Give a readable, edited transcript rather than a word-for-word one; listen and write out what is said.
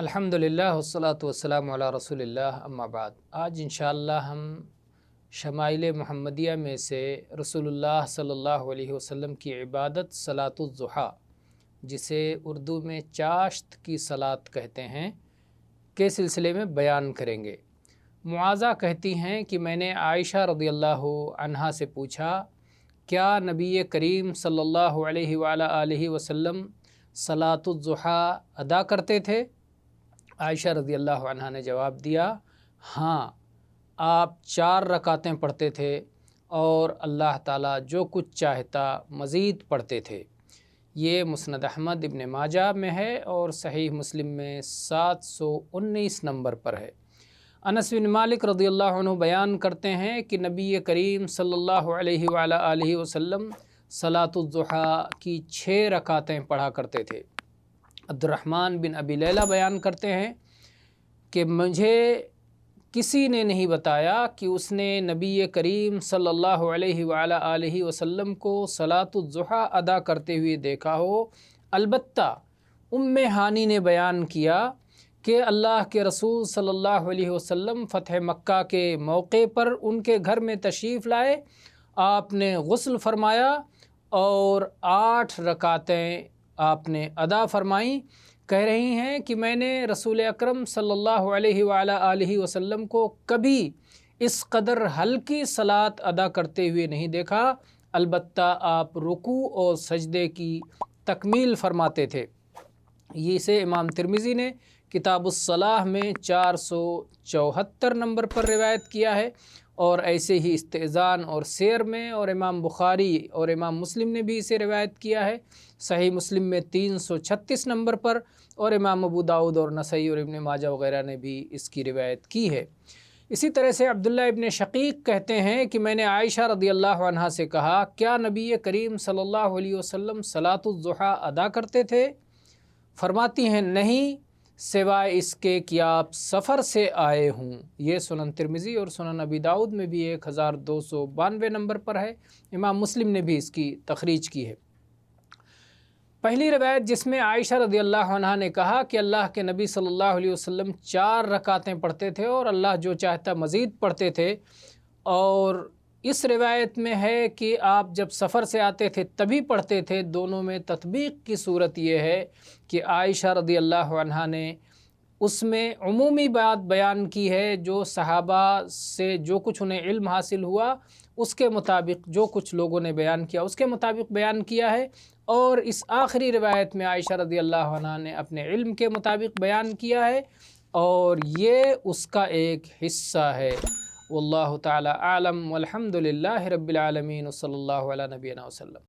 الحمدللہ والصلاۃ والسلام علی رسول اللہ اما بعد۔ آج انشاءاللہ ہم شمائل محمدیہ میں سے رسول اللہ صلی اللہ علیہ وسلم کی عبادت صلاۃ الضحیٰ، جسے اردو میں چاشت کی صلاۃ کہتے ہیں، کے سلسلے میں بیان کریں گے۔ معاذہ کہتی ہیں کہ میں نے عائشہ رضی اللہ عنہا سے پوچھا، کیا نبی کریم صلی اللہ علیہ وآلہ وسلم صلاۃ الضحیٰ ادا کرتے تھے؟ عائشہ رضی اللہ عنہا نے جواب دیا، ہاں، آپ 4 رکعتیں پڑھتے تھے اور اللہ تعالیٰ جو کچھ چاہتا مزید پڑھتے تھے۔ یہ مسند احمد ابن ماجہ میں ہے اور صحیح مسلم میں 719 نمبر پر ہے۔ انس بن مالک رضی اللہ عنہ بیان کرتے ہیں کہ نبی کریم صلی اللہ علیہ وآلہ وسلم صلاۃ الضحیٰ کی 6 رکعتیں پڑھا کرتے تھے۔ عبدالرحمن بن ابی لیلہ بیان کرتے ہیں کہ مجھے کسی نے نہیں بتایا کہ اس نے نبی کریم صلی اللہ علیہ وآلہ وسلم کو صلاۃ الضحیٰ ادا کرتے ہوئے دیکھا ہو، البتہ ام ہانی نے بیان کیا کہ اللہ کے رسول صلی اللہ علیہ وسلم فتح مکہ کے موقع پر ان کے گھر میں تشریف لائے، آپ نے غسل فرمایا اور 8 رکعتیں آپ نے ادا فرمائیں۔ کہہ رہی ہیں کہ میں نے رسول اکرم صلی اللہ علیہ وآلہ وسلم کو کبھی اس قدر ہلکی صلاۃ ادا کرتے ہوئے نہیں دیکھا، البتہ آپ رکوع اور سجدے کی تکمیل فرماتے تھے۔ اسے امام ترمذی نے کتاب الصلاۃ میں 474 نمبر پر روایت کیا ہے، اور ایسے ہی استئذان اور سیر میں، اور امام بخاری اور امام مسلم نے بھی اسے روایت کیا ہے، صحیح مسلم میں 336 نمبر پر، اور امام ابو داؤد اور نسائی اور ابن ماجہ وغیرہ نے بھی اس کی روایت کی ہے۔ اسی طرح سے عبداللہ ابن شقیق کہتے ہیں کہ میں نے عائشہ رضی اللہ عنہا سے کہا، کیا نبی کریم صلی اللہ علیہ وسلم صلاۃ الضحیٰ ادا کرتے تھے؟ فرماتی ہیں، نہیں، سوائے اس کے کہ آپ سفر سے آئے ہوں۔ یہ سنن ترمذی اور سنن ابی داؤد میں بھی 1292 نمبر پر ہے۔ امام مسلم نے بھی اس کی تخریج کی ہے۔ پہلی روایت جس میں عائشہ رضی اللہ عنہا نے کہا کہ اللہ کے نبی صلی اللہ علیہ وسلم 4 رکعتیں پڑھتے تھے اور اللہ جو چاہتا مزید پڑھتے تھے، اور اس روایت میں ہے کہ آپ جب سفر سے آتے تھے تبھی پڑھتے تھے، دونوں میں تطبیق کی صورت یہ ہے کہ عائشہ رضی اللہ عنہا نے اس میں عمومی بات بیان کی ہے، جو صحابہ سے جو کچھ انہیں علم حاصل ہوا اس کے مطابق، جو کچھ لوگوں نے بیان کیا اس کے مطابق بیان کیا ہے، اور اس آخری روایت میں عائشہ رضی اللہ عنہا نے اپنے علم کے مطابق بیان کیا ہے، اور یہ اس کا ایک حصہ ہے۔ واللہ تعالی اعلم، والحمد للہ رب العالمین، وصلی اللہ علی نبینا وسلم۔